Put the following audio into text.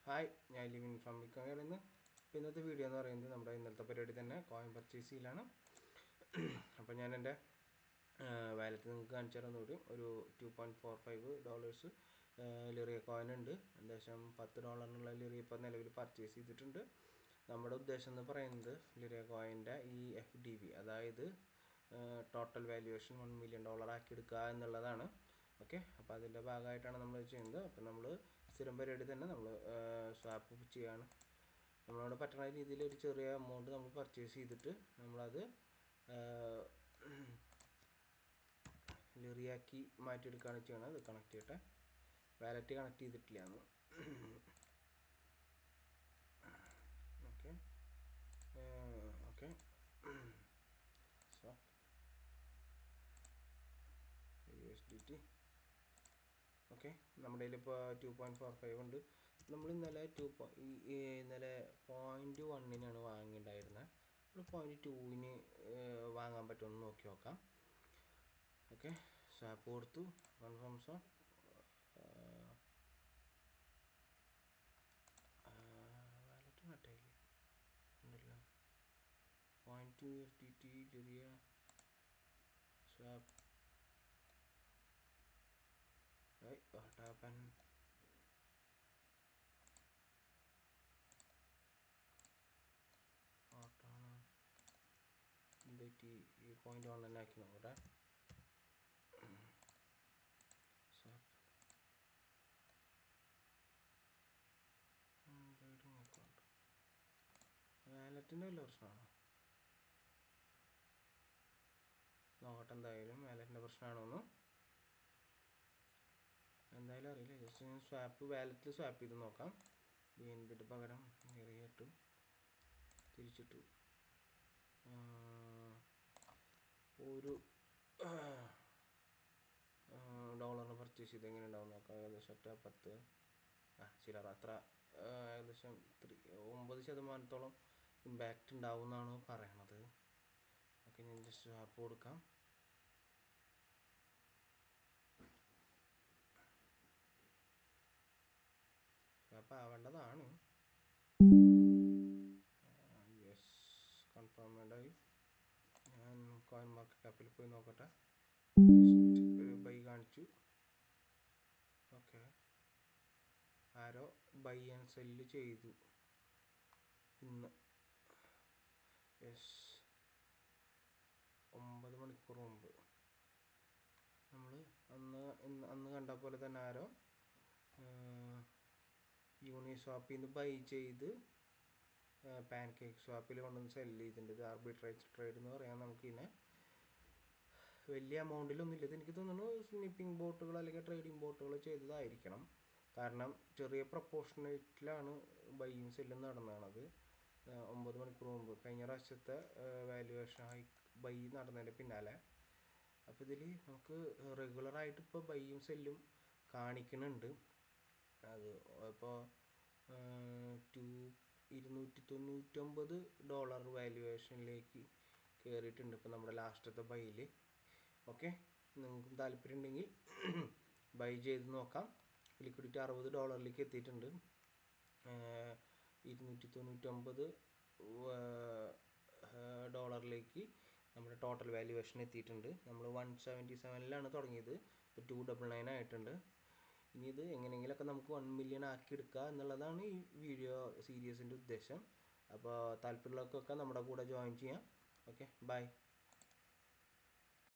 Hi, ഞാൻ living from ബിക്കോയിൽ നിന്ന്. അപ്പോൾ ഇന്നത്തെ വീഡിയോ എന്ന് പറയുന്നത് നമ്മുടെ ഇന്നലത്തെ പരിപാടി തന്നെ കോയിൻ പർച്ചേസ് ചെയ്യലാണ്. അപ്പോൾ ഞാൻ എൻ്റെ വാലറ്റ് നിങ്ങൾക്ക് കാണിച്ചു തരാൻ കൂടി ഒരു $2.45 ലിറിയ കോയിൻ ഉണ്ട്. ഏകദേശം $10 ലിറിയ ഇപ്പോൾ നിലവിൽ പർച്ചേസ് ചെയ്തിട്ടുണ്ട്. നമ്മുടെ ഉദ്ദേശം എന്ന് പറയുന്നത് ലിറിയ കോയിൻ്റെ ഈ FDV, അതായത് ടോട്ടൽ വാല്യുവേഷൻ $1 million ആക്കി എടുക്കുക എന്നുള്ളതാണ്. ഓക്കെ, അപ്പോൾ അതിൻ്റെ ഭാഗമായിട്ടാണ് നമ്മൾ ചെയ്യുന്നത്. അപ്പോൾ നമ്മൾ സ്ഥിരം പരിപാടി തന്നെ നമ്മൾ സ്വാപ്പ് ചെയ്യാണ്. നമ്മളോട് പറ്റുന്ന രീതിയിൽ ഒരു ചെറിയ എമൗണ്ട് നമ്മൾ പർച്ചേസ് ചെയ്തിട്ട് നമ്മളത് ലിറിയാക്കി മാറ്റിയെടുക്കുകയാണ് ചെയ്യണത്. അത് കണക്ട് ചെയ്യട്ടെ, വാലറ്റ് കണക്ട് ചെയ്തിട്ടില്ല എന്ന്. Okay okay swap USDT. Okay, നമ്മുടെ കയ്യിൽ ഇപ്പോൾ 2.45 ഉണ്ട്. നമ്മൾ ഇന്നലെ ഇന്നലെ 0.1 വാങ്ങിയിട്ടുണ്ടായിരുന്നത്. നമ്മൾ 0.2 വാങ്ങാൻ പറ്റുമെന്ന് നോക്കി നോക്കാം. ഓക്കെ, സ്വാപ്പ് കൊടുത്തു, കൺഫേം സ്വാപ്പ്. വാലറ്റ് കട്ടായില്ലേ ഉണ്ടല്ലോ. 0.2 USDT ചെറിയ സ്വാപ്പ്. what happened? എന്തെറ്റി? ഈ 0.1 തന്നെ ആക്കി നോക്കട്ടെ. വാലറ്റിൻ്റെ വല്ല പ്രശ്നമാണോ നോക്കട്ടെ. എന്തായാലും വാലറ്റിൻ്റെ പ്രശ്നമാണോന്ന് എന്തായാലും അറിയില്ല. ജസ്റ്റ് ഞാൻ വാലറ്റിൽ സ്വാപ്പ് ചെയ്ത് നോക്കാം. BNB പകരം ഇട്ടു, തിരിച്ചിട്ടു. ഒരു $1 പർച്ചേസ് ചെയ്ത് എങ്ങനെ ഉണ്ടാവും നോക്കാം. ഏകദേശം 10 ചില്ലറ അത്ര, ഏകദേശം 9% ഇമ്പാക്റ്റ് ഉണ്ടാവും എന്നാണ് പറയണത്. ഓക്കെ, ഞാൻ ജസ്റ്റ് സ്വാപ്പ് കൊടുക്കാം. സ്വാപ്പ് ആവേണ്ടതാണ്. യെസ്, കൺഫേംഡ് ആയി. ഞാൻ കോയിൻ മാർക്കറ്റ് ആപ്പിൽ പോയി നോക്കട്ടെ. ജസ്റ്റ് ഒരു ബൈ കാണിച്ചു. ഓക്കെ, ആരോ ബൈ ആൻഡ് സെല്ല് ചെയ്തു ഇന്ന്. യെസ്, 9 മണിക്കൂർ മുമ്പ് നമ്മൾ അന്ന് കണ്ട പോലെ തന്നെ ആരോ യൂണിസ്വാപ്പിൽ നിന്ന് ബൈ ചെയ്ത് പാൻകേക്ക് സ്വാപ്പിൽ കൊണ്ടുവന്ന് സെല്ല് ചെയ്തിട്ടുണ്ട്. ഇത് ആർബിട്രേജ് ട്രേഡ് എന്ന് പറയാം നമുക്കിതിനെ. വലിയ എമൗണ്ടിലൊന്നും ഇല്ല. എനിക്ക് തോന്നുന്നു സ്നിപ്പിംഗ് ബോട്ടുകൾ അല്ലെങ്കിൽ ട്രേഡിംഗ് ബോട്ടുകൾ ചെയ്തതായിരിക്കണം. കാരണം ചെറിയ പ്രപ്പോർഷനേറ്റിലാണ് ബൈയും സെല്ലും നടന്നത്. 9 മണിക്കൂർ മുമ്പ് കഴിഞ്ഞ പ്രാവശ്യത്തെ വാല്യുവേഷൻ ബൈ നടന്നതിൻ്റെ പിന്നാലെ. അപ്പോൾ ഇതിൽ നമുക്ക് റെഗുലറായിട്ട് ഇപ്പോൾ ബൈയും സെല്ലും കാണിക്കുന്നുണ്ട്. അത് ഇപ്പോൾ $299 വാല്യുവേഷനിലേക്ക് കയറിയിട്ടുണ്ട് ഇപ്പോൾ നമ്മുടെ ലാസ്റ്റത്തെ ബൈയിൽ. ഓക്കെ, നിങ്ങൾക്കും താല്പര്യം ഉണ്ടെങ്കിൽ ബൈ ചെയ്ത് നോക്കാം. ലിക്വിഡിറ്റി $60 എത്തിയിട്ടുണ്ട്. $299 നമ്മുടെ ടോട്ടൽ വാല്യുവേഷൻ എത്തിയിട്ടുണ്ട്. നമ്മൾ 177 തുടങ്ങിയത്, ഇപ്പോൾ 299 ആയിട്ടുണ്ട്. ഇനി ഇത് എങ്ങനെയെങ്കിലുമൊക്കെ നമുക്ക് 1 million ആക്കി എടുക്കുക എന്നുള്ളതാണ് ഈ വീഡിയോ സീരീസിൻ്റെ ഉദ്ദേശം. അപ്പോൾ താല്പര്യമുള്ളവർക്കൊക്കെ നമ്മുടെ കൂടെ ജോയിൻ ചെയ്യാം. Okay, by.